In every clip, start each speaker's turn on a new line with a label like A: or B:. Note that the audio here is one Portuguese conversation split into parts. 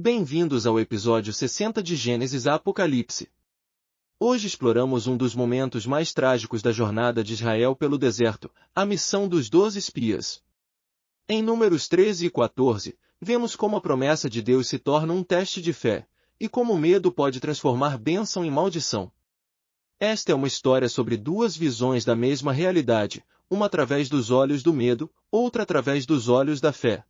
A: Bem-vindos ao episódio 60 de Gênesis a Apocalipse. Hoje exploramos um dos momentos mais trágicos da jornada de Israel pelo deserto, a missão dos 12 espias. Em Números 13 e 14, vemos como a promessa de Deus se torna um teste de fé, e como o medo pode transformar bênção em maldição. Esta é uma história sobre duas visões da mesma realidade, uma através dos olhos do medo, outra através dos olhos da fé.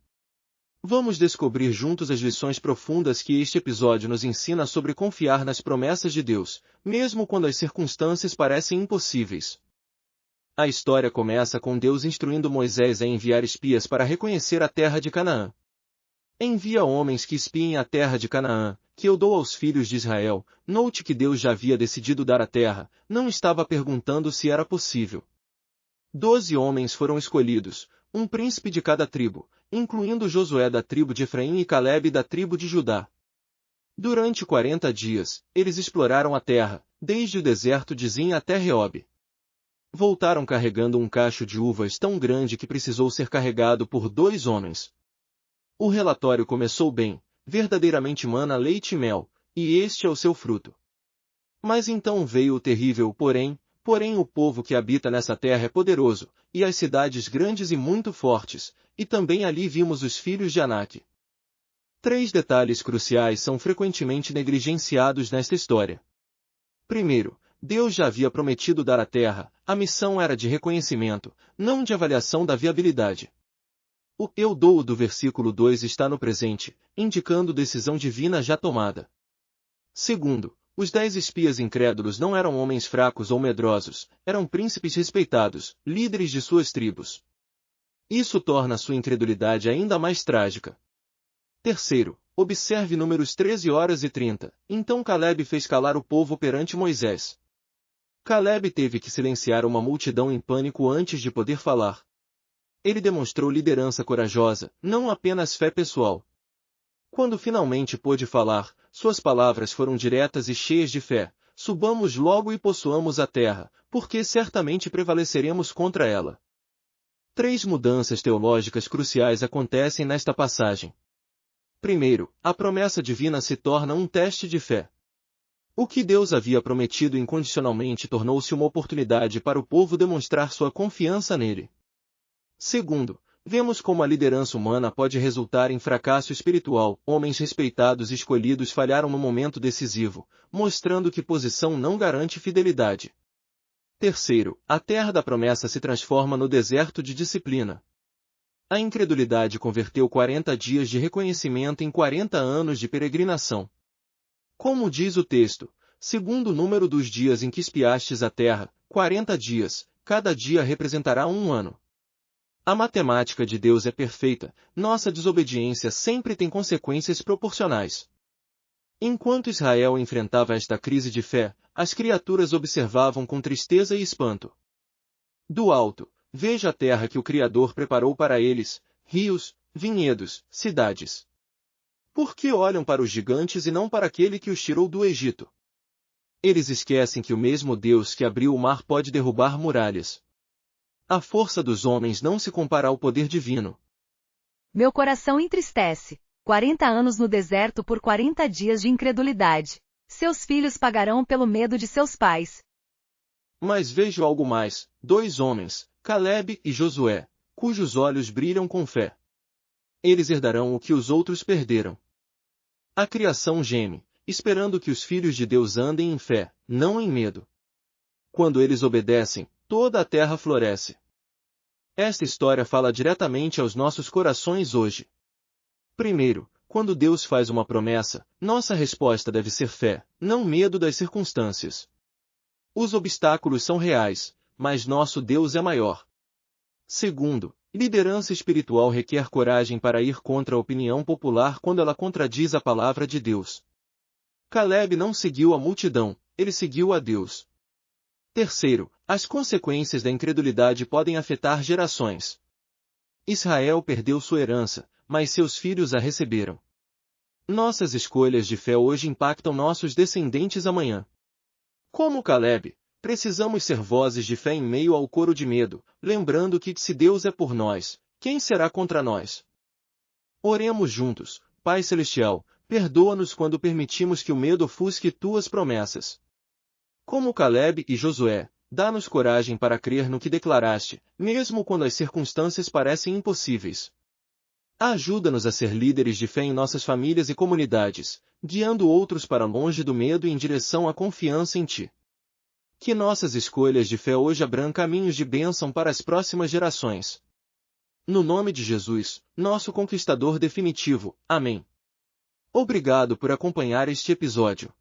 A: Vamos descobrir juntos as lições profundas que este episódio nos ensina sobre confiar nas promessas de Deus, mesmo quando as circunstâncias parecem impossíveis. A história começa com Deus instruindo Moisés a enviar espias para reconhecer a terra de Canaã. Envia homens que espiem a terra de Canaã, que eu dou aos filhos de Israel. Note que Deus já havia decidido dar a terra, não estava perguntando se era possível. 12 homens foram escolhidos, um príncipe de cada tribo, incluindo Josué da tribo de Efraim e Calebe da tribo de Judá. Durante 40 dias, eles exploraram a terra, desde o deserto de Zin até Reob. Voltaram carregando um cacho de uvas tão grande que precisou ser carregado por 2 homens. O relatório começou bem, verdadeiramente mana leite e mel, e este é o seu fruto. Mas então veio o terrível porém o povo que habita nessa terra é poderoso, e as cidades grandes e muito fortes, e também ali vimos os filhos de Anak. 3 detalhes cruciais são frequentemente negligenciados nesta história. Primeiro, Deus já havia prometido dar a terra, a missão era de reconhecimento, não de avaliação da viabilidade. O eu dou do versículo 2 está no presente, indicando decisão divina já tomada. Segundo, os 10 espias incrédulos não eram homens fracos ou medrosos, eram príncipes respeitados, líderes de suas tribos. Isso torna sua incredulidade ainda mais trágica. Terceiro, observe Números 13h30. Então Calebe fez calar o povo perante Moisés. Calebe teve que silenciar uma multidão em pânico antes de poder falar. Ele demonstrou liderança corajosa, não apenas fé pessoal. Quando finalmente pôde falar, suas palavras foram diretas e cheias de fé. Subamos logo e possuamos a terra, porque certamente prevaleceremos contra ela. 3 mudanças teológicas cruciais acontecem nesta passagem. Primeiro, a promessa divina se torna um teste de fé. O que Deus havia prometido incondicionalmente tornou-se uma oportunidade para o povo demonstrar sua confiança nele. Segundo, vemos como a liderança humana pode resultar em fracasso espiritual. Homens respeitados e escolhidos falharam no momento decisivo, mostrando que posição não garante fidelidade. Terceiro, a terra da promessa se transforma no deserto de disciplina. A incredulidade converteu 40 dias de reconhecimento em 40 anos de peregrinação. Como diz o texto, segundo o número dos dias em que espiastes a terra, 40 dias, cada dia representará um ano. A matemática de Deus é perfeita, nossa desobediência sempre tem consequências proporcionais. Enquanto Israel enfrentava esta crise de fé, as criaturas observavam com tristeza e espanto. Do alto, veja a terra que o Criador preparou para eles, rios, vinhedos, cidades. Por que olham para os gigantes e não para aquele que os tirou do Egito? Eles esquecem que o mesmo Deus que abriu o mar pode derrubar muralhas. A força dos homens não se compara ao poder divino.
B: Meu coração entristece. 40 anos no deserto por 40 dias de incredulidade. Seus filhos pagarão pelo medo de seus pais.
A: Mas vejo algo mais, 2 homens, Calebe e Josué, cujos olhos brilham com fé. Eles herdarão o que os outros perderam. A criação geme, esperando que os filhos de Deus andem em fé, não em medo. Quando eles obedecem, toda a terra floresce. Esta história fala diretamente aos nossos corações hoje. Primeiro, quando Deus faz uma promessa, nossa resposta deve ser fé, não medo das circunstâncias. Os obstáculos são reais, mas nosso Deus é maior. Segundo, liderança espiritual requer coragem para ir contra a opinião popular quando ela contradiz a palavra de Deus. Calebe não seguiu a multidão, ele seguiu a Deus. Terceiro, as consequências da incredulidade podem afetar gerações. Israel perdeu sua herança, mas seus filhos a receberam. Nossas escolhas de fé hoje impactam nossos descendentes amanhã. Como Calebe, precisamos ser vozes de fé em meio ao coro de medo, lembrando que se Deus é por nós, quem será contra nós? Oremos juntos. Pai Celestial, Perdoa-nos quando permitimos que o medo ofusque tuas promessas. Como Caleb e Josué, dá-nos coragem para crer no que declaraste, mesmo quando as circunstâncias parecem impossíveis. Ajuda-nos a ser líderes de fé em nossas famílias e comunidades, guiando outros para longe do medo e em direção à confiança em Ti. Que nossas escolhas de fé hoje abram caminhos de bênção para as próximas gerações. No nome de Jesus, nosso conquistador definitivo. Amém. Obrigado por acompanhar este episódio.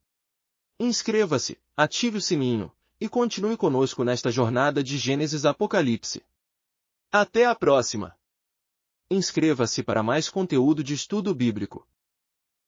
A: Inscreva-se, ative o sininho, e continue conosco nesta jornada de Gênesis a Apocalipse. Até a próxima! Inscreva-se para mais conteúdo de estudo bíblico.